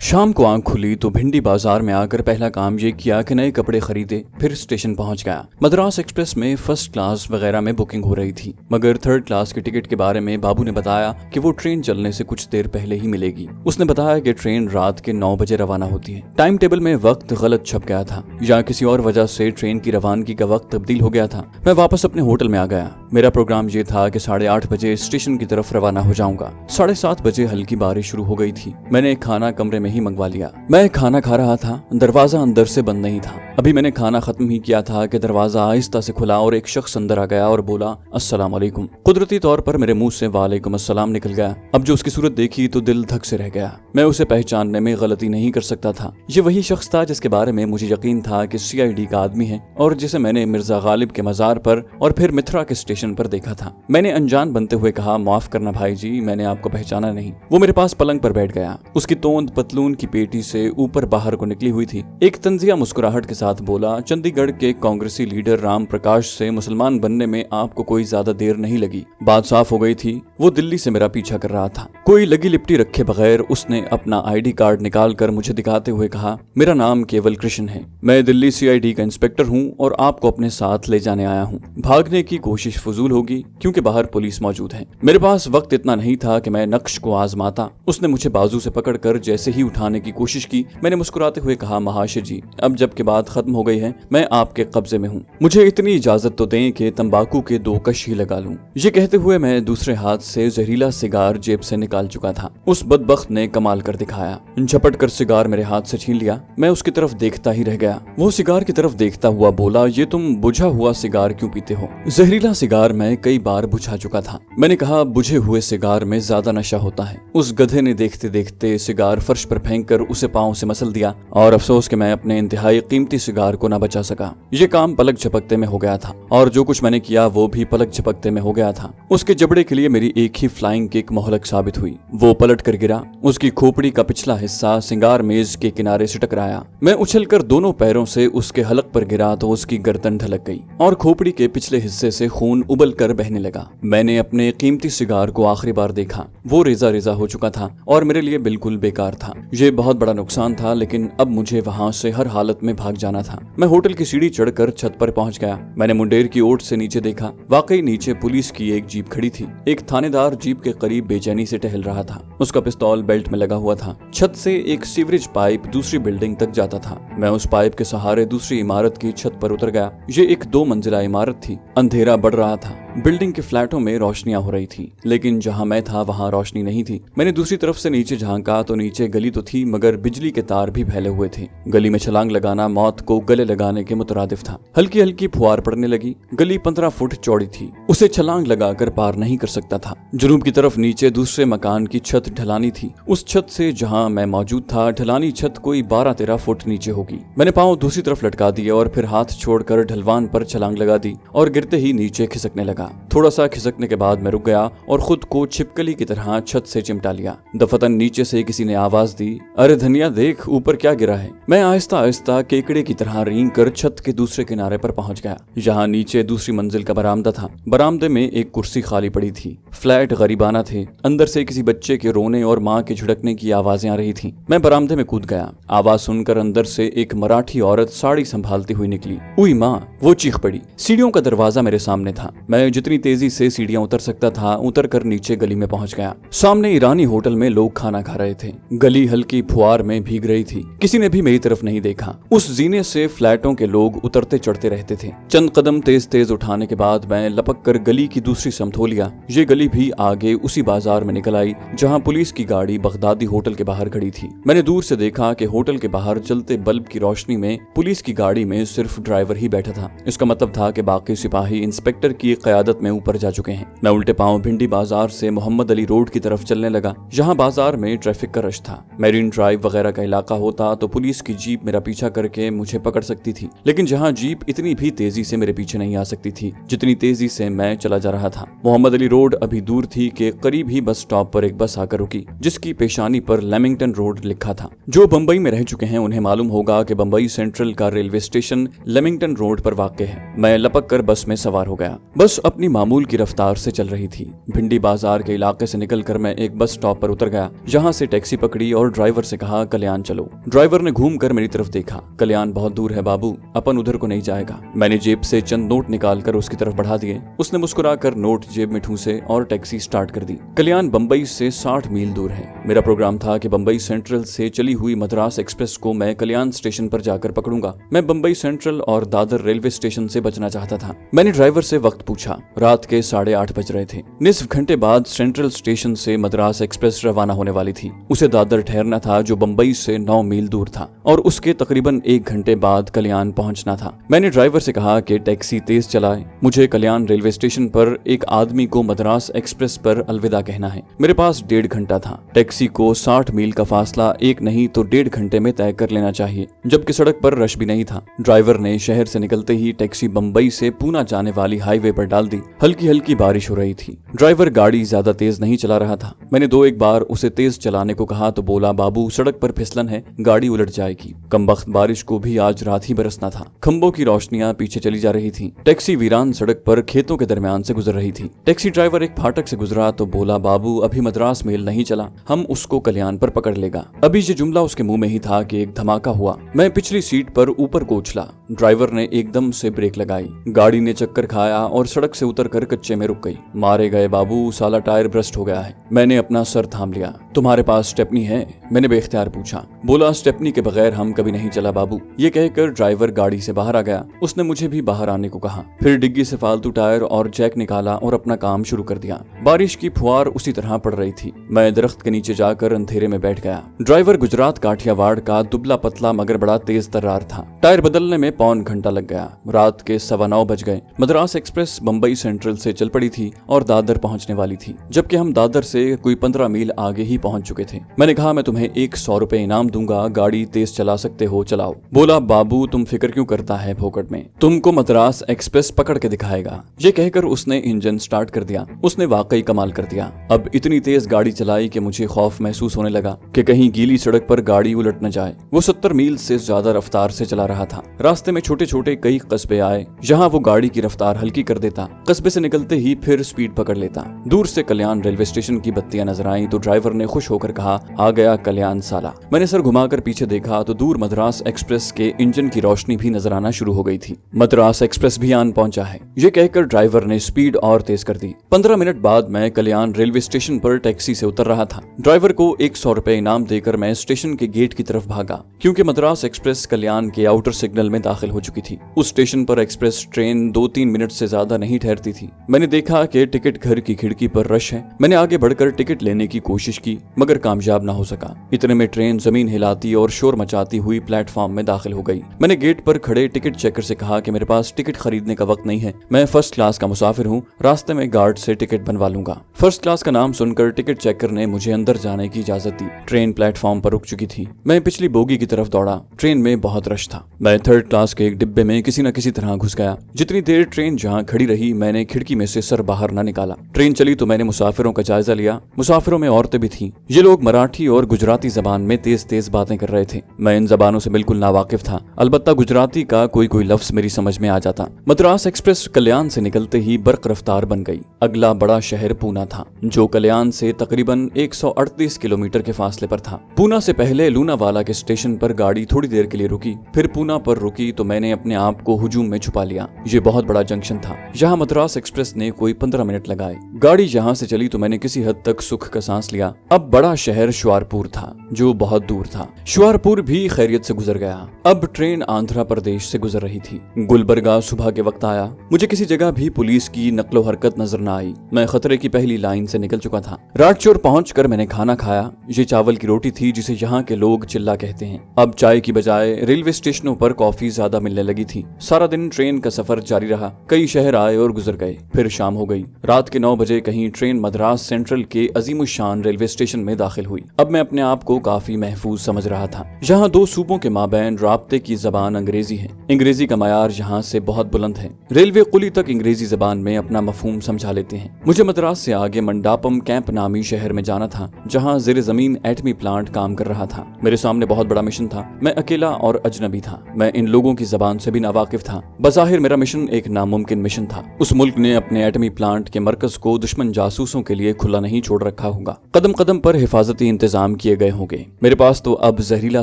शाम को आंख खुली तो भिंडी बाजार में आकर पहला काम ये किया कि नए कपड़े खरीदे, फिर स्टेशन पहुंच गया। मद्रास एक्सप्रेस में फर्स्ट क्लास वगैरह में बुकिंग हो रही थी, मगर थर्ड क्लास के टिकट के बारे में बाबू ने बताया कि वो ट्रेन चलने से कुछ देर पहले ही मिलेगी। उसने बताया कि ट्रेन रात के 9 बजे रवाना होती है। टाइम टेबल में वक्त गलत छप गया था या किसी और वजह से ट्रेन की रवानगी का वक्त तब्दील हो गया था। मैं वापस अपने होटल में आ गया। मेरा प्रोग्राम ये था कि 8:30 बजे स्टेशन की तरफ रवाना हो जाऊंगा। 7:30 बजे हल्की बारिश शुरू हो गई थी। मैंने खाना कमरे में ही मंगवा लिया। मैं खाना खा रहा था, दरवाजा अंदर से बंद नहीं था। अभी मैंने खाना खत्म ही किया था कि दरवाजा आहिस्ता से खुला और एक शख्स अंदर आ गया और बोला, अस्सलाम वालेकुम। कुदरती तौर पर मेरे मुंह से वालेकुम अस्सलाम निकल गया। अब जो उसकी सूरत देखी तो दिल धक से रह गया। मैं उसे पहचानने में गलती नहीं कर सकता था। ये वही शख्स था जिसके बारे में मुझे यकीन था कि CID का आदमी है और जिसे मैंने मिर्जा गालिब के मजार पर और फिर मिथरा के स्टेशन पर देखा था। मैंने अनजान बनते हुए कहा, माफ करना भाई जी, मैंने आपको पहचाना नहीं। वो मेरे पास पलंग पर बैठ गया। उसकी तोंद पतलून की पेटी से ऊपर बाहर को निकली हुई थी। एक तंजिया मुस्कुराहट के साथ बोला, चंडीगढ़ के कांग्रेसी लीडर राम प्रकाश से मुसलमान बनने में आपको कोई ज्यादा देर नहीं लगी। बात साफ हो गई थी। वो दिल्ली से मेरा पीछा कर रहा था। कोई लगी लिपटी रखे बगैर उसने अपना ID कार्ड निकाल कर मुझे दिखाते हुए कहा, मेरा नाम केवल कृष्ण है। मैं दिल्ली CID का इंस्पेक्टर हूँ और आपको अपने साथ ले जाने आया हूँ। भागने की कोशिश फजूल होगी क्योंकि बाहर पुलिस मौजूद है। मेरे पास वक्त इतना नहीं था कि मैं नक्श को आजमाता। उसने मुझे बाजू से पकड़कर जैसे ही उठाने की कोशिश की, मैंने मुस्कुराते हुए कहा, महाशय जी, अब जबकि बात खत्म हो गई है, मैं आपके कब्जे में हूँ। मुझे इतनी इजाजत तो दें कि तंबाकू के 2 कश ही लगा लूं। ये कहते हुए मैं दूसरे हाथ से जहरीला सिगार जेब से निकाल चुका था। उस बदबख्त ने कमाल कर दिखाया। झपट कर सिगार मेरे हाथ से छीन लिया। मैं उसकी तरफ देखता ही रह गया। वो सिगार की तरफ देखता हुआ बोला, ये तुम बुझा हुआ सिगार क्यों पीते हो? जहरीला सिगार मैं कई बार बुझा चुका था। मैंने कहा, बुझे हुए सिगार में ज्यादा नशा होता है। उस गधे ने देखते देखते सिगार फर्श पर फेंक कर उसे पांव से मसल दिया और अफसोस कि मैं अपने इंतहाई कीमती सिगार को न बचा सका। ये काम पलक झपकते में हो गया था और जो कुछ मैंने किया वो भी पलक झपकते में हो गया था। उसके जबड़े के लिए मेरी एक ही फ्लाइंग किक मोहलक साबित हुई। वो पलट कर गिरा। उसकी खोपड़ी का पिछला हिस्सा सिंगार मेज के किनारे से टकराया। मैं उछलकर दोनों पैरों से उसके हलक पर गिरा तो उसकी गर्दन ढलक गई और खोपड़ी के पिछले हिस्से से खून उबल कर बहने लगा। मैंने अपने कीमती सिगार को आखिरी बार देखा। वो रेजा रेजा हो चुका था और मेरे लिए बिल्कुल बेकार था। ये बहुत बड़ा नुकसान था, लेकिन अब मुझे वहां से हर हालत में भाग जाना था। मैं होटल की सीढ़ी चढ़कर छत पर पहुंच गया। मैंने मुंडेर की ओट से नीचे देखा। वाकई नीचे पुलिस की एक जीप खड़ी थी। एक थानेदार जीप के करीब बेचैनी से टहल रहा था। उसका पिस्तौल बेल्ट में लगा हुआ था। छत से एक सीवरेज पाइप दूसरी बिल्डिंग तक जाता था। मैं उस पाइप के सहारे दूसरी इमारत की छत पर उतर गया। ये एक 2 मंजिला इमारत थी। अंधेरा बढ़ रहा था। बिल्डिंग के फ्लैटों में रोशनियां हो रही थी, लेकिन जहां मैं था वहां रोशनी नहीं थी। मैंने दूसरी तरफ से नीचे झांका तो नीचे गली तो थी, मगर बिजली के तार भी फैले हुए थे। गली में छलांग लगाना मौत को गले लगाने के मुतरादिफ था। हल्की हल्की फुहार पड़ने लगी। गली 15 फुट चौड़ी थी। उसे छलांग लगाकर पार नहीं कर सकता था। जुनूब की तरफ नीचे दूसरे मकान की छत ढलानी थी। उस छत से जहां मैं मौजूद था ढलानी छत कोई 12-13 फुट नीचे होगी। मैंने पांव दूसरी तरफ लटका दिए और फिर हाथ छोड़कर ढलवान पर छलांग लगा दी और गिरते ही नीचे खिसकने लगा। थोड़ा सा खिसकने के बाद मैं रुक गया और खुद को छिपकली की तरह छत से चिमटा लिया। दफतन नीचे से किसी ने आवाज दी, अरे धनिया देख, ऊपर क्या गिरा है। मैं आहिस्ता आहिस्ता केकड़े की तरह रेंग कर छत के दूसरे किनारे पर पहुंच गया। यहाँ नीचे दूसरी मंजिल का बरामदा था। बरामदे में एक कुर्सी खाली पड़ी थी। फ्लैट गरीबाना थे। अंदर से किसी बच्चे के रोने और माँ के झुड़कने की आवाजें आ रही थी। मैं बरामदे में कूद गया। आवाज सुनकर अंदर से एक मराठी औरत साड़ी संभालती हुई निकली। उई माँ, वो चीख पड़ी। सीढ़ियों का दरवाजा मेरे सामने था। मैं जितनी तेजी से सीढ़ियां उतर सकता था उतर कर नीचे गली में पहुंच गया। सामने ईरानी होटल में लोग खाना खा रहे थे। गली हल्की फुहार में भीग रही थी। किसी ने भी मेरी तरफ नहीं देखा। उस जीने से फ्लैटों के लोग उतरते चढ़ते रहते थे। चंद कदम तेज तेज उठाने के बाद मैं लपक कर गली की दूसरी समत हो लिया। ये गली भी आगे उसी बाजार में निकल आई जहाँ पुलिस की गाड़ी बगदादी होटल के बाहर खड़ी थी। मैंने दूर से देखा कि होटल के बाहर जलते बल्ब की रोशनी में पुलिस की गाड़ी में सिर्फ ड्राइवर ही बैठा था। इसका मतलब था कि बाकी सिपाही इंस्पेक्टर की क़यादत में ऊपर जा चुके हैं। मैं उल्टे पांव भिंडी बाजार से मोहम्मद अली रोड की तरफ चलने लगा। जहां बाजार में ट्रैफिक का रश था। मैरीन ड्राइव वगैरह का इलाका होता तो पुलिस की जीप मेरा पीछा करके मुझे पकड़ सकती थी, लेकिन जहां जीप इतनी भी तेजी से मेरे पीछे नहीं आ सकती थी जितनी तेजी से मैं चला जा रहा था। मोहम्मद अली रोड अभी दूर थी कि करीब ही बस स्टॉप पर एक बस आकर रुकी जिसकी पेशानी पर लेमिंगटन रोड लिखा था। जो बम्बई में रह चुके हैं उन्हें मालूम होगा कि बम्बई सेंट्रल का रेलवे स्टेशन लेमिंगटन रोड पर वाक़ है। मैं लपक कर बस में सवार हो गया। बस अपनी मामूल की रफ्तार से चल रही थी। भिंडी बाजार के इलाके से निकलकर मैं एक बस स्टॉप पर उतर गया, जहाँ से टैक्सी पकड़ी और ड्राइवर से कहा कल्याण चलो। ड्राइवर ने घूमकर मेरी तरफ देखा। कल्याण बहुत दूर है बाबू, अपन उधर को नहीं जाएगा। मैंने जेब से चंद नोट निकालकर उसकी तरफ बढ़ा दिए। उसने मुस्कुराकर नोट जेब में ठूसे और टैक्सी स्टार्ट कर दी। कल्याण बम्बई से 60 मील दूर है। मेरा प्रोग्राम था कि बम्बई सेंट्रल से चली हुई मद्रास एक्सप्रेस को मैं कल्याण स्टेशन पर जाकर पकड़ूंगा। मैं बम्बई सेंट्रल और दादर रेलवे स्टेशन से बचना चाहता था। मैंने ड्राइवर से वक्त पूछा। रात के 8:30 बज रहे थे। निस्फ घंटे बाद सेंट्रल स्टेशन से मद्रास एक्सप्रेस रवाना होने वाली थी। उसे दादर ठहरना था, जो बम्बई से 9 मील दूर था, और उसके तकरीबन 1 घंटे बाद कल्याण पहुंचना था। मैंने ड्राइवर से कहा कि टैक्सी तेज चलाए, मुझे कल्याण रेलवे स्टेशन पर एक आदमी को मद्रास एक्सप्रेस पर अलविदा कहना है। मेरे पास 1.5 घंटा था। टैक्सी को 60 मील का फासला 1 नहीं तो 1.5 घंटे में तय कर लेना चाहिए, जबकि सड़क पर रश भी नहीं था। ड्राइवर ने शहर से निकलते ही टैक्सी बम्बई से पूना जाने वाली हाईवे पर डाल दी। हल्की हल्की बारिश हो रही थी। ड्राइवर गाड़ी ज्यादा तेज नहीं चला रहा था। मैंने 2-1 बार उसे तेज चलाने को कहा तो बोला बाबू सड़क पर फिसलन है, गाड़ी उलट जाएगी। कमबख्त बारिश को भी आज रात ही बरसना था। खंभों की रोशनियां पीछे चली जा रही थी। टैक्सी वीरान सड़क पर खेतों के दरमियान से गुजर रही थी। टैक्सी ड्राइवर एक फाटक से गुजरा तो बोला बाबू अभी मद्रास मेल नहीं चला, हम उसको कल्याण पर पकड़ लेगा। अभी ये जुमला उसके मुंह में ही था कि एक धमाका हुआ। मैं पिछली सीट पर ऊपर को उछला। ड्राइवर ने एकदम से ब्रेक लगाई। गाड़ी ने चक्कर खाया और सड़क से उतरकर कच्चे में रुक गई। मारे गए बाबू, साला टायर ब्रस्ट हो गया है। मैंने अपना सर थाम लिया। तुम्हारे पास स्टेपनी है? मैंने बेख्तियार पूछा। बोला स्टेपनी के बगैर हम कभी नहीं चला बाबू। ये कहकर ड्राइवर गाड़ी से बाहर आ गया। उसने मुझे भी बाहर आने को कहा। फिर डिग्गी से फालतू टायर और जैक निकाला और अपना काम शुरू कर दिया। बारिश की फुहार उसी तरह पड़ रही थी। मैं दरख्त के नीचे जाकर अंधेरे में बैठ गया। ड्राइवर गुजरात काठियावाड़ का दुबला पतला मगर बड़ा तेज तर्रार था। टायर बदलने में 1.25 घंटा लग गया। रात के 9:15 बज गए। मद्रास एक्सप्रेस बम्बई सेंट्रल से चल पड़ी थी और दादर पहुंचने वाली थी, जबकि हम दादर से कोई 15 मील आगे ही पहुंच चुके थे। मैंने कहा मैं तुम्हें 100 रुपए इनाम दूंगा, गाड़ी तेज चला सकते हो, चलाओ। बोला बाबू तुम फिक्र क्यों करता है फोकट में, तुमको मद्रास एक्सप्रेस पकड़ के दिखाएगा। ये कहकर उसने इंजन स्टार्ट कर दिया। उसने वाकई कमाल कर दिया। अब इतनी तेज गाड़ी चलाई कि मुझे खौफ महसूस होने लगा कि कहीं गीली सड़क पर गाड़ी उलट न जाए। वो 70 मील से ज्यादा रफ्तार से चला रहा था। रास्ते में छोटे छोटे कई कस्बे आए, जहाँ वो गाड़ी की रफ्तार हल्की कर देता। कस्बे से निकलते ही फिर स्पीड पकड़ लेता। दूर से कल्याण रेलवे स्टेशन की बत्तियां नजर आई तो ड्राइवर ने खुश होकर कहा आ गया कल्याण साला। मैंने सर घुमाकर पीछे देखा तो दूर मद्रास एक्सप्रेस के इंजन की रोशनी भी नजर आना शुरू हो गई थी। मद्रास एक्सप्रेस भी आन पहुंचा है, ये कहकर ड्राइवर ने स्पीड और तेज कर दी। 15 मिनट बाद मैं कल्याण रेलवे स्टेशन पर टैक्सी से उतर रहा था। ड्राइवर को 100 रुपए इनाम देकर मैं स्टेशन के गेट की तरफ भागा, क्योंकि मद्रास एक्सप्रेस कल्याण के आउटर सिग्नल में दाखिल हो चुकी थी। उस स्टेशन पर एक्सप्रेस ट्रेन 2-3 मिनट से ज्यादा नहीं ठहरती थी। मैंने देखा कि टिकट घर की खिड़की पर रश है। मैंने आगे बढ़कर टिकट लेने की कोशिश की, मगर कामयाब ना हो सका। इतने में ट्रेन जमीन हिलाती और शोर मचाती हुई प्लेटफॉर्म में दाखिल हो गई। मैंने गेट पर खड़े टिकट चेकर से कहा कि मेरे पास टिकट खरीदने का वक्त नहीं है, मैं फर्स्ट क्लास का मुसाफिर हूँ, रास्ते में गार्ड से टिकट बनवा लूंगा। फर्स्ट क्लास का नाम सुनकर टिकट चेकर ने मुझे अंदर जाने की इजाजत दी। ट्रेन प्लेटफॉर्म पर रुक चुकी थी। मैं पिछली बोगी की तरफ दौड़ा। ट्रेन में बहुत रश था। मैं थर्ड क्लास के एक डिब्बे में किसी न किसी तरह घुस गया। जितनी देर ट्रेन जहाँ खड़ी रही, मैंने खिड़की में से सर बाहर न निकाला। ट्रेन चली तो मैंने मुसाफिरों का जायजा लिया। मुसाफिरों में औरतें भी थीं। ये लोग मराठी और गुजराती जबान में तेज तेज बातें कर रहे थे। मैं इन जबानों से बिल्कुल नावाकिफ था, अलबत्ता गुजराती का कोई कोई लफ्ज मेरी समझ में आ जाता। मद्रास एक्सप्रेस कल्याण से निकलते ही बर्क रफ्तार बन गई। अगला बड़ा शहर पूना था, जो कल्याण से तकरीबन 138 किलोमीटर के फासले पर था। पूना से पहले लूनावाला के स्टेशन पर गाड़ी थोड़ी देर के लिए रुकी, फिर पूना पर रुकी तो मैंने अपने आप को हुजूम में छुपा लिया। ये बहुत बड़ा जंक्शन था, जहाँ मद्रास एक्सप्रेस ने कोई 15 मिनट लगाए। गाड़ी जहाँ से चली तो मैंने किसी हद तक सुख का सांस लिया। अब बड़ा शहर शुआरपुर था, जो बहुत दूर था। शुआरपुर भी खैरियत से गुजर गया। अब ट्रेन आंध्र प्रदेश से गुजर रही थी। गुलबर्गा सुबह के वक्त आया। मुझे किसी जगह भी पुलिस की नकलो हरकत नजर न आई। मैं खतरे की पहली लाइन से निकल चुका था। राजचौर पहुंचकर मैंने खाना खाया। ये चावल की रोटी थी, जिसे यहाँ के लोग चिल्ला कहते हैं। अब चाय की बजाय रेलवे स्टेशनों पर कॉफी ज्यादा मिलने लगी थी। सारा दिन ट्रेन का सफर जारी रहा। कई शहर आए और गुजर गए। फिर शाम हो गई। रात के 9 बजे बजे कहीं ट्रेन मद्रास सेंट्रल के अजीम शान रेलवे स्टेशन में दाखिल हुई। अब मैं अपने आप को काफी महफूज समझ रहा था। यहाँ दो सूबों के माबैन राब्ते की जबान अंग्रेजी है। अंग्रेजी का मयार यहाँ से बहुत बुलंद है। रेलवे कुली तक अंग्रेजी जबान में अपना मफहूम समझा लेते हैं। मुझे मद्रास से आगे मंडापम कैंप नामी शहर में जाना था, जहाँ ज़ेरे जमीन एटमी प्लांट काम कर रहा था। मेरे सामने बहुत बड़ा मिशन था। मैं अकेला और अजनबी था। मैं इन लोगों की जबान से भी नावाकिफ था। बज़ाहिर मेरा मिशन एक नामुमकिन मिशन था। उस मुल्क ने अपने एटमी प्लांट के मरकज को दुश्मन जासूसों के लिए खुला नहीं छोड़ रखा होगा। कदम कदम पर हिफाजती इंतजाम किए गए होंगे। मेरे पास तो अब जहरीला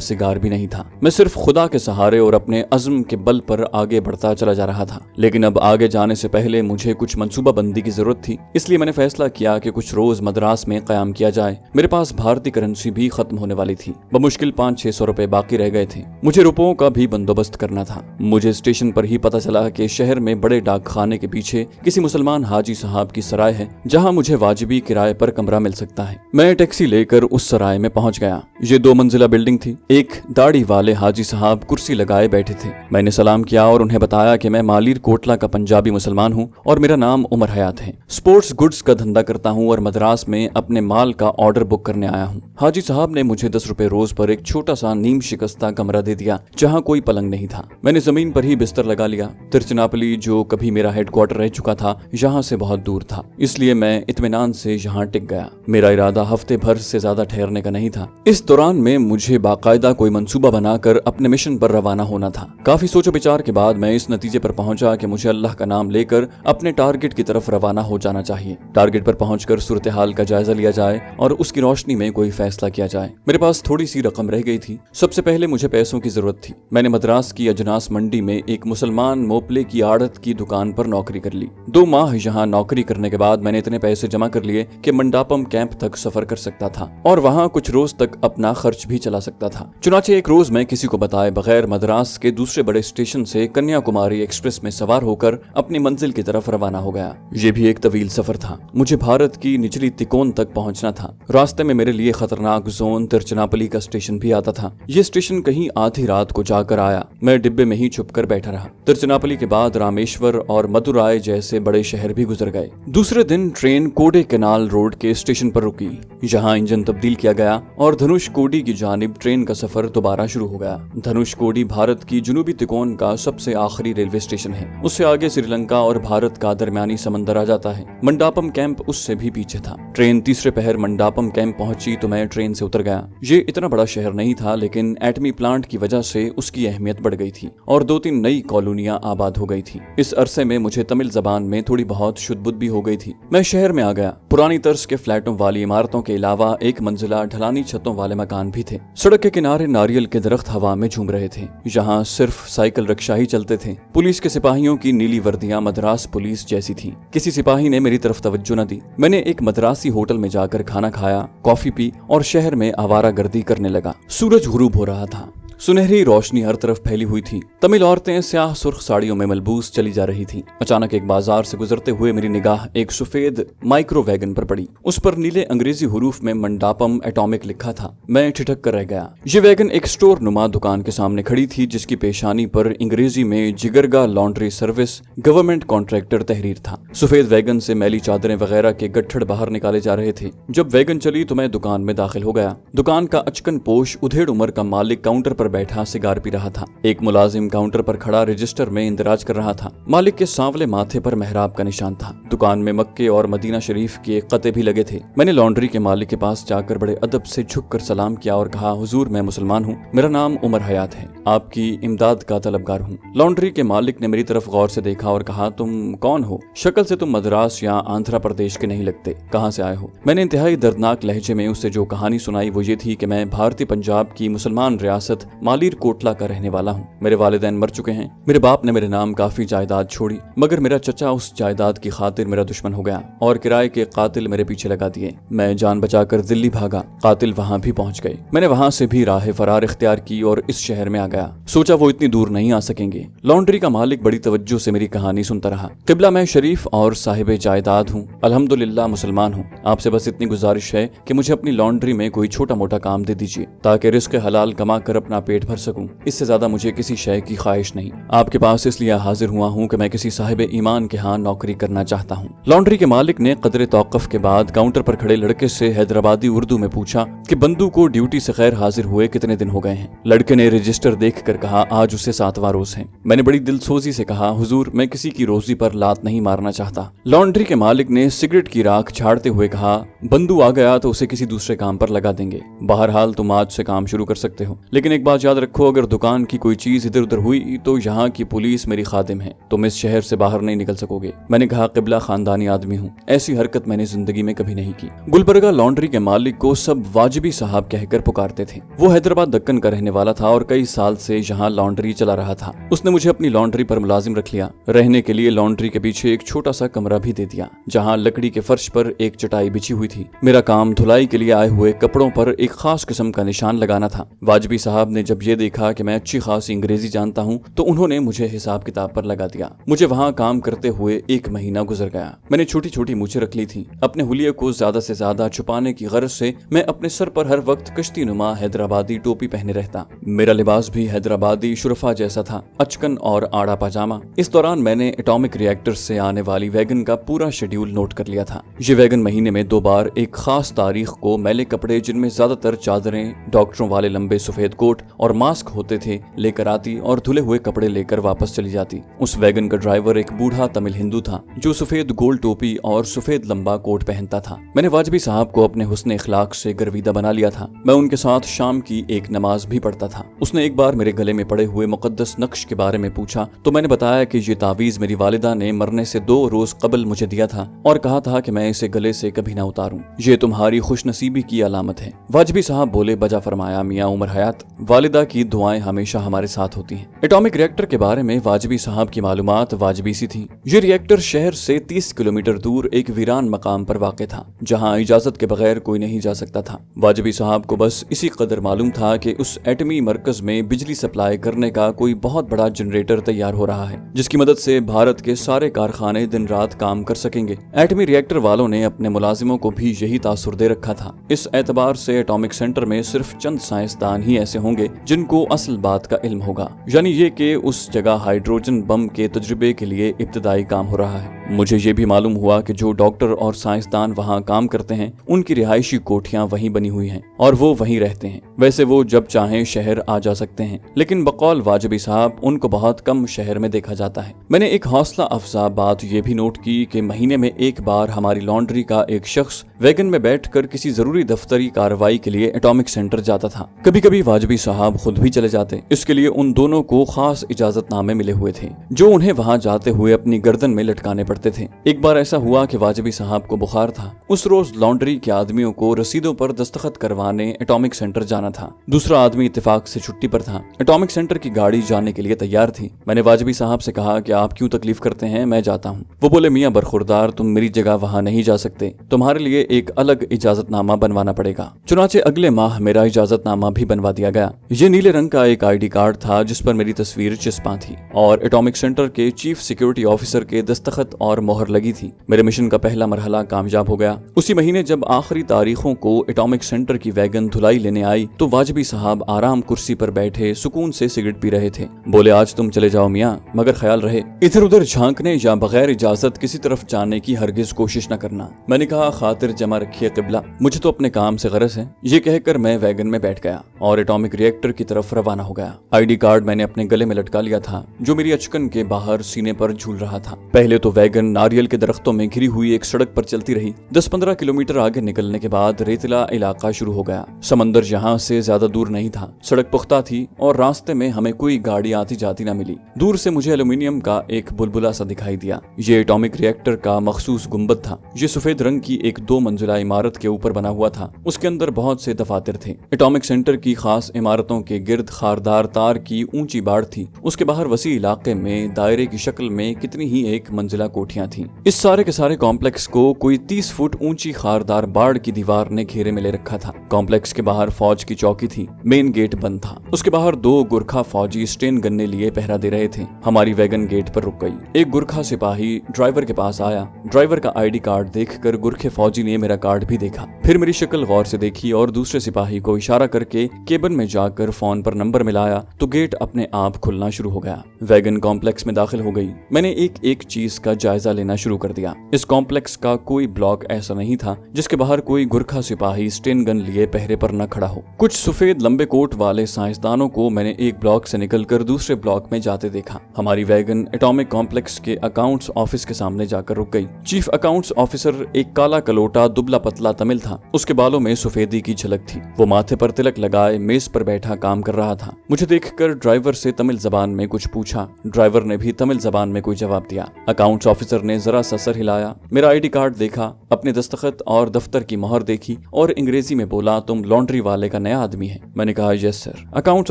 सिगार भी नहीं था। मैं सिर्फ खुदा के सहारे और अपने अज़्म के बल पर आगे बढ़ता चला जा रहा था। लेकिन अब आगे जाने से पहले मुझे कुछ मंसूबा बंदी की जरूरत थी। इसलिए मैंने फैसला किया कि कुछ रोज मद्रास में कयाम किया जाए। मेरे पास भारतीय करेंसी भी खत्म होने वाली थी। बमुश्किल 500-600 रुपए बाकी रह गए थे। मुझे रुपयों का भी बंदोबस्त करना था। मुझे स्टेशन पर ही पता चला कि शहर में बड़े डाक खाने के पीछे किसी मुसलमान हाजी साहब की सराय है, जहां मुझे वाजिबी किराए पर कमरा मिल सकता है। मैं टैक्सी लेकर उस सराय में पहुंच गया। ये 2 मंजिला बिल्डिंग थी। एक दाढ़ी वाले हाजी साहब कुर्सी लगाए बैठे थे। मैंने सलाम किया और उन्हें बताया कि मैं मालिर कोटला का पंजाबी मुसलमान हूँ और मेरा नाम उमर हयात है। स्पोर्ट्स गुड्स का धंधा करता हूँ और मद्रास में अपने माल का ऑर्डर बुक करने आया हूँ। हाजी साहब ने मुझे 10 रुपए रोज पर एक छोटा सा नीम शिकस्ता कमरा दे दिया, जहाँ कोई पलंग नहीं था। मैंने जमीन पर ही बिस्तर लगा लिया। तिरुचिरापल्ली, जो कभी मेरा हेडक्वार्टर रह चुका था, यहाँ से बहुत दूर था, इसलिए मैं इत्मीनान से यहाँ टिक गया। मेरा इरादा हफ्ते भर से ज्यादा ठहरने का नहीं था। इस दौरान में मुझे बाकायदा कोई मंसूबा बनाकर अपने मिशन पर रवाना होना था। काफी सोचो विचार के बाद मैं इस नतीजे पर पहुंचा कि मुझे अल्लाह का नाम लेकर अपने टारगेट की तरफ रवाना हो जाना चाहिए। टारगेट पर पहुंचकर सूरत हाल का जायजा लिया जाए और उसकी रोशनी में कोई फैसला किया जाए। मेरे पास थोड़ी सी रकम रह गई थी। सबसे पहले मुझे पैसों की जरूरत थी। मैंने मद्रास की अजनास मंडी में एक मुसलमान मोपले की आड़त की दुकान पर नौकरी कर ली। 2 माह यहाँ नौकरी करने के बाद मैंने इतने पैसे जमा कर लिए कि मंडापम कैंप तक सफर कर सकता था और वहाँ कुछ रोज तक अपना खर्च भी चला सकता था। चुनाचे एक रोज मैं किसी को बताए बगैर मद्रास के दूसरे बड़े स्टेशन से कन्याकुमारी एक्सप्रेस में सवार होकर अपनी मंजिल की तरफ रवाना हो गया। ये भी एक तवील सफर था। मुझे भारत की निचली तिकोन तक पहुंचना था। रास्ते में मेरे लिए खतरनाक जोन तिरुचिरापल्ली का स्टेशन भी आता था। ये स्टेशन कहीं आधी रात को जाकर आया। मैं डिब्बे में ही छुप कर बैठा रहा। तिरुचिरापल्ली के बाद रामेश्वर और मदुराई जैसे बड़े शहर भी गुजर गए। दूसरे दिन ट्रेन कोडे कैनाल रोड के स्टेशन पर रुकी। यहाँ इंजन तब्दील किया गया और धनुषकोडी की जानिब ट्रेन का सफर दोबारा शुरू हो गया। धनुषकोडी भारत की जुनूबी तिकोन का सबसे आखिरी रेलवे स्टेशन है। उससे आगे श्रीलंका और भारत का दरमियानी समंदर आ जाता है। मंडापम कैंप उससे भी पीछे था। ट्रेन तीसरे पहर मंडापम कैंप पहुंची तो मैं ट्रेन से उतर गया। ये इतना बड़ा शहर नहीं था, लेकिन एटमी प्लांट की वजह से उसकी अहमियत बढ़ गई थी और 2-3 नई कॉलोनियां आबाद हो गई थी। इस अरसे में मुझे तमिल जबान में थोड़ी बहुत शुद्ध-बुद्ध भी हो गई थी। मैं शहर में आ गया। पुरानी तर्ज के फ्लैटों वाली इमारतों के अलावा 1 मंजिला ढलानी छतों वाले मकान भी थे। सड़क के किनारे नारियल के दरख्त हवा में झूम रहे थे। यहाँ सिर्फ साइकिल रिक्शा ही चलते थे। पुलिस के सिपाहियों की नीली वर्दियां मद्रास पुलिस जैसी थी। किसी सिपाही ने मेरी तरफ तवज्जो न दी। मैंने एक मद्रासी होटल में जाकर खाना खाया, कॉफी पी और शहर में आवारागर्दी करने लगा। सूरज गुरूब हो रहा था। सुनहरी रोशनी हर तरफ फैली हुई थी। तमिल औरतें स्याह सुर्ख साड़ियों में मलबूस चली जा रही थीं। अचानक एक बाजार से गुजरते हुए मेरी निगाह एक सफेद माइक्रो वैगन पर पड़ी। उस पर नीले अंग्रेजी हुरूफ में मंडापम एटॉमिक लिखा था। मैं ठिठक कर रह गया। ये वैगन एक स्टोर नुमा दुकान के सामने खड़ी थी, जिसकी पेशानी पर अंग्रेजी में जिगरगा लॉन्ड्री सर्विस गवर्नमेंट कॉन्ट्रैक्टर तहरीर था। सफेद वैगन से मैली चादरें वगैरह के गट्ठड़ बाहर निकाले जा रहे थे। जब वैगन चली तो मैं दुकान में दाखिल हो गया। दुकान का अचकन पोश उधेड़ उम्र का मालिक काउंटर पर बैठा सिगार पी रहा था। एक मुलाजिम काउंटर पर खड़ा रजिस्टर में इंदराज कर रहा था। मालिक के सांवले माथे पर मेहराब का निशान था। दुकान में मक्के और मदीना शरीफ के कते भी लगे थे। मैंने लॉन्ड्री के मालिक के पास जाकर बड़े अदब से झुककर सलाम किया और कहा, हुजूर मैं मुसलमान हूँ, मेरा नाम उमर हयात है, आपकी इमदाद का तलबगार हूँ। लॉन्ड्री के मालिक ने मेरी तरफ गौर से देखा और कहा, तुम कौन हो? शक्ल से तुम मद्रास या आंध्र प्रदेश के नहीं लगते, कहाँ से आए हो? मैंने इंतहाई दर्दनाक लहजे में उसे जो कहानी सुनाई वो ये थी कि मैं भारतीय पंजाब की मुसलमान रियासत मालिर कोटला का रहने वाला हूँ। मेरे वालिदैन मर चुके हैं। मेरे बाप ने मेरे नाम काफी जायदाद छोड़ी, मगर मेरा चचा उस जायदाद की खातिर मेरा दुश्मन हो गया और किराए के कातिल मेरे पीछे लगा दिए। मैं जान बचाकर दिल्ली भागा। कातिल वहाँ भी पहुँच गए। मैंने वहाँ से भी राह फरार इख्तियार की और इस शहर में आ गया। सोचा वो इतनी दूर नहीं आ सकेंगे। लॉन्ड्री का मालिक बड़ी तवज्जो से मेरी कहानी सुनता रहा। किबला मैं शरीफ और साहिब जायदाद हूँ, अल्हम्दुलिल्लाह मुसलमान हूँ। आपसे बस इतनी गुजारिश है कि मुझे अपनी लॉन्ड्री में कोई छोटा मोटा काम दे दीजिए ताकि रिस्क हलाल कमा कर अपना पेट भर सकूं। इससे ज्यादा मुझे किसी शय की ख्वाहिश नहीं। आपके पास इसलिए हाजिर हुआ हूँ कि मैं किसी साहिब ईमान के यहाँ नौकरी करना चाहता चाहता हूँ। लॉन्ड्री के मालिक ने कदरे तौक़ुफ़ के बाद काउंटर पर खड़े लड़के से हैदराबादी उर्दू में पूछा कि बंदू को ड्यूटी से खैर हाजिर हुए कितने दिन हो गए हैं। लड़के ने रजिस्टर देखकर कहा आज उसे 7वां रोज है। मैंने बड़ी दिलसोजी से कहा हुजूर मैं किसी की रोजी पर लात नहीं मारना चाहता। लॉन्ड्री के मालिक ने सिगरेट की राख छाड़ते हुए कहा बंदू आ गया तो उसे किसी दूसरे काम पर लगा देंगे। बहरहाल तुम आज से काम शुरू कर सकते हो, लेकिन एक बात याद रखो, अगर दुकान की कोई चीज इधर उधर हुई तो यहाँ की पुलिस मेरी खादिम है, तुम इस शहर से बाहर नहीं निकल सकोगे। मैंने कहा किबला खानदानी आदमी हूँ, ऐसी हरकत मैंने जिंदगी में कभी नहीं की। गुलबर्गा लॉन्ड्री के मालिक को सब वाजिबी साहब कहकर पुकारते थे। वो हैदराबाद दक्कन का रहने वाला था और कई साल से यहाँ लॉन्ड्री चला रहा था। उसने मुझे अपनी लॉन्ड्री पर मुलाजिम रख लिया। रहने के लिए लॉन्ड्री के पीछे एक छोटा सा कमरा भी दे दिया, जहाँ लकड़ी के फर्श पर एक चटाई बिछी हुई थी। मेरा काम धुलाई के लिए आए हुए कपड़ों पर एक खास किस्म का निशान लगाना था। वाजबी साहब ने जब ये देखा कि मैं अच्छी खासी अंग्रेजी जानता हूँ तो उन्होंने मुझे हिसाब किताब पर लगा दिया। मुझे वहाँ काम करते हुए 1 महीना गुजर गया। मैंने छोटी छोटी मूछें रख ली थी। अपने हुलिये को ज्यादा से ज्यादा छुपाने की गरज से मैं अपने सर पर हर वक्त कश्ती नुमा हैदराबादी टोपी पहने रहता। मेरा लिबास भी हैदराबादी शुरफा जैसा था, अचकन और आड़ा पाजामा। इस दौरान मैंने एटॉमिक रिएक्टर से आने वाली वैगन का पूरा शेड्यूल नोट कर लिया था। ये वैगन महीने में 2 बार एक खास तारीख को मैले कपड़े जिनमें ज्यादातर चादरें, डॉक्टरों वाले लंबे सफेद कोट और मास्क होते थे लेकर आती और धुले हुए कपड़े लेकर वापस चली जाती। उस वैगन का ड्राइवर एक बूढ़ा तमिल हिंदू था जो सफेद गोल टोपी और सफेद लंबा कोट पहनता था। मैंने वाजबी साहब को अपने हुस्न इखलाक से गर्विदा बना लिया था। मैं उनके साथ शाम की एक नमाज भी पढ़ता था। उसने एक बार मेरे गले में पड़े हुए मुकद्दस नक्श के बारे में पूछा तो मैंने बताया कि ये तावीज मेरी वालिदा ने मरने से 2 रोज कबल मुझे दिया था और कहा था कि मैं इसे गले से कभी ना उतारूं। ये तुम्हारी खुशनसीबी की अलामत है। वाजबी साहब बोले बजा फरमाया मियां उमर हयात, वालिदा की दुआएं हमेशा हमारे साथ होती हैं। एटॉमिक रिएक्टर के बारे में वाजबी साहब की मालूमात वाजबी सी थी। ये रिएक्टर शहर से 30 किलोमीटर दूर एक वीरान मकाम पर वाक़ था, जहां इजाजत के बगैर कोई नहीं जा सकता था। वाजबी साहब को बस इसी कदर मालूम था कि उस एटमी मरकज में बिजली सप्लाई करने का कोई बहुत बड़ा जनरेटर तैयार हो रहा है, जिसकी मदद से भारत के सारे कारखाने दिन रात काम कर सकेंगे। एटमी रिएक्टर वालों ने अपने मुलाजिमों को भी यही तासुर दे रखा था। इस एतबार से एटॉमिक सेंटर में सिर्फ चंद साइंसदान ही ऐसे होंगे जिनको असल बात का इल्म होगा, यानी ये कि उस जगह हाइड्रोजन बम के तजुर्बे के लिए इब्तदाई काम हो रहा है। मुझे ये भी मालूम हुआ कि जो डॉक्टर और साइंसदान वहाँ काम करते हैं उनकी रिहायशी कोठियाँ वहीं बनी हुई हैं और वो वहीं रहते हैं। वैसे वो जब चाहें शहर आ जा सकते हैं, लेकिन बकौल वाजबी साहब उनको बहुत कम शहर में देखा जाता है। मैंने एक हौसला अफजा बात ये भी नोट की कि महीने में 1 बार हमारी लॉन्ड्री का एक शख्स वैगन में बैठकर किसी जरूरी दफ्तरी कार्रवाई के लिए एटॉमिक सेंटर जाता था। कभी कभी वाजबी साहब खुद भी चले जाते। इसके लिए उन दोनों को खास इजाजतनामे मिले हुए थे जो उन्हें वहाँ जाते हुए अपनी गर्दन में लटकाने पड़ते थे। एक बार ऐसा हुआ कि वाजबी साहब को बुखार था। उस रोज लॉन्ड्री के आदमियों को रसीदों पर दस्तखत करवाने एटॉमिक सेंटर जाना था। दूसरा आदमी इत्तेफाक से छुट्टी पर था। एटॉमिक सेंटर की गाड़ी जाने के लिए तैयार थी। मैंने वाजबी साहब से कहा कि आप क्यों तकलीफ करते हैं, मैं जाता हूँ। वो बोले मियाँ बरखुरदार, तुम मेरी जगह वहाँ नहीं जा सकते, तुम्हारे लिए एक अलग इजाजतनामा बनवाना पड़ेगा। चुनाचे अगले माह मेरा इजाजतनामा भी बनवा दिया गया। ये नीले रंग का एक ID कार्ड था जिस पर मेरी तस्वीर चिस्पा थी और एटॉमिक सेंटर के चीफ सिक्योरिटी ऑफिसर के दस्तखत और मोहर लगी थी। मेरे मिशन का पहला मरहला कामयाब हो गया। उसी महीने जब आखिरी तारीखों को एटॉमिक सेंटर की वैगन धुलाई लेने आई तो वाजबी साहब आराम कुर्सी पर बैठे सुकून से सिगरेट पी रहे थे। बोले आज तुम चले जाओ मियाँ, मगर ख्याल रहे इधर उधर झांकने या बगैर इजाजत किसी तरफ जाने की हरगिज कोशिश न करना। मैंने कहा खातिर जमा रखिए किबला, मुझे तो अपने काम से गरज है। ये कहकर मैं वैगन में बैठ गया और एटॉमिक रिएक्टर की तरफ रवाना हो गया। ID कार्ड मैंने अपने गले में लटका लिया था जो मेरी अचकन के बाहर सीने पर झूल रहा था। पहले तो वैगन नारियल के दरख्तों में घिरी हुई एक सड़क पर चलती रही। 10-15 किलोमीटर आगे निकलने के बाद रेतीला इलाका शुरू हो गया। समंदर यहाँ से ज्यादा दूर नहीं था। सड़क पुख्ता थी और रास्ते में हमें कोई गाड़ी आती जाती न मिली। दूर से मुझे एल्यूमिनियम का एक बुलबुला सा दिखाई दिया। ये एटॉमिक रिएक्टर का मखसूस गुंबद था। ये सफेद रंग की एक 2 मंजिला इमारत के ऊपर बना हुआ था। उसके अंदर बहुत से दफातर थे। एटॉमिक सेंटर की खास इमारतों के गिर्द खारदार तार की ऊंची बाड़ थी। उसके बाहर वसी इलाके में दायरे की शक्ल में कितनी ही 1 मंजिला कोठियां थीं। इस सारे के सारे कॉम्प्लेक्स को कोई 30 फुट ऊंची खारदार बाड़ की दीवार ने घेरे में ले रखा था। कॉम्प्लेक्स के बाहर फौज की चौकी थी। मेन गेट बंद था। उसके बाहर 2 गुरखा फौजी स्टेन गन्ने लिए पहरा दे रहे थे। हमारी वैगन गेट पर रुक गई। एक गुरखा सिपाही ड्राइवर के पास आया। ड्राइवर का ID कार्ड देखकर गुरखे फौजी ने ने मेरा कार्ड भी देखा, फिर मेरी शक्ल गौर से देखी और दूसरे सिपाही को इशारा करके केबिन में जाकर फोन पर नंबर मिलाया तो गेट अपने आप खुलना शुरू हो गया। वैगन कॉम्प्लेक्स में दाखिल हो गई। मैंने एक एक चीज का जायजा लेना शुरू कर दिया। इस कॉम्प्लेक्स का कोई ब्लॉक ऐसा नहीं था जिसके बाहर कोई गुरखा सिपाही स्टेन गन लिए पहरे पर न खड़ा हो। कुछ सफेद लंबे कोट वाले साइंसदानों को मैंने एक ब्लॉक से निकलकर दूसरे ब्लॉक में जाते देखा। हमारी वैगन एटॉमिक कॉम्प्लेक्स के अकाउंट्स ऑफिस के सामने जाकर रुक गई। चीफ अकाउंट्स ऑफिसर एक काला कलोटा दुबला पतला तमिल था। उसके बालों में सफेदी की झलक थी। वो माथे पर तिलक लगाए मेज पर बैठा काम कर रहा था। मुझे देखकर ड्राइवर से तमिल जबान में कुछ पूछा। ड्राइवर ने भी तमिल जबान में कोई जवाब दिया। अकाउंट्स ऑफिसर ने जरा सा सर हिलाया, मेरा आईडी कार्ड देखा, अपने दस्तखत और दफ्तर की मोहर देखी और अंग्रेजी में बोला, तुम लॉन्ड्री वाले का नया आदमी है। मैंने कहा यस सर। अकाउंट्स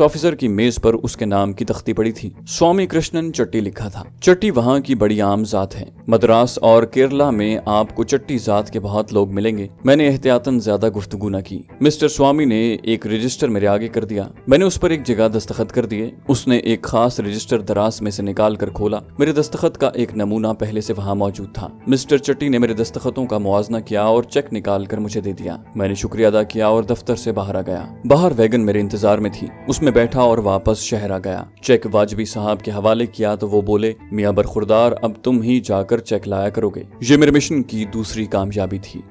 ऑफिसर की मेज पर उसके नाम की तख्ती पड़ी थी। स्वामी कृष्णन चट्टी लिखा था। चट्टी वहाँ की बड़ी आम जात है। मद्रास और केरला में आपको चट्टी जात के बहुत लोग मिलेंगे। मैंने एहतियातन ज्यादा गुफ्तगू न की। मिस्टर स्वामी ने एक रजिस्टर मेरे आगे कर दिया। मैंने उस पर एक जगह दस्तखत कर दिए। उसने एक खास रजिस्टर दराज में से निकाल कर खोला। मेरे दस्तखत का एक नमूना पहले से वहाँ मौजूद था। मिस्टर चट्टी ने मेरे दस्तखतों का मुआवजा किया और चेक निकाल कर मुझे दे दिया। मैंने शुक्रिया अदा किया और दफ्तर से बाहर आ गया। बाहर वैगन मेरे इंतजार में थी। उसमें बैठा और वापस शहर आ गया। चेक वाजबी साहब के हवाले किया तो वो बोले, मियां बरखुरदार, अब तुम ही जाकर चेक लाया करोगे। ये मेरे मिशन की दूसरी कामयाबी थी।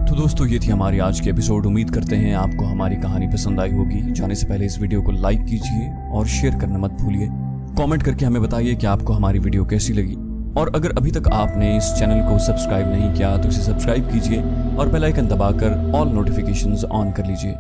तो दोस्तों, ये थी हमारी आज की एपिसोड। उम्मीद करते हैं आपको हमारी कहानी पसंद आई होगी। जाने से पहले इस वीडियो को लाइक कीजिए और शेयर करना मत भूलिए। कमेंट करके हमें बताइए कि आपको हमारी वीडियो कैसी लगी। और अगर अभी तक आपने इस चैनल को सब्सक्राइब नहीं किया तो इसे सब्सक्राइब कीजिए और बेल आइकन दबाकर ऑल नोटिफिकेशंस ऑन कर लीजिए।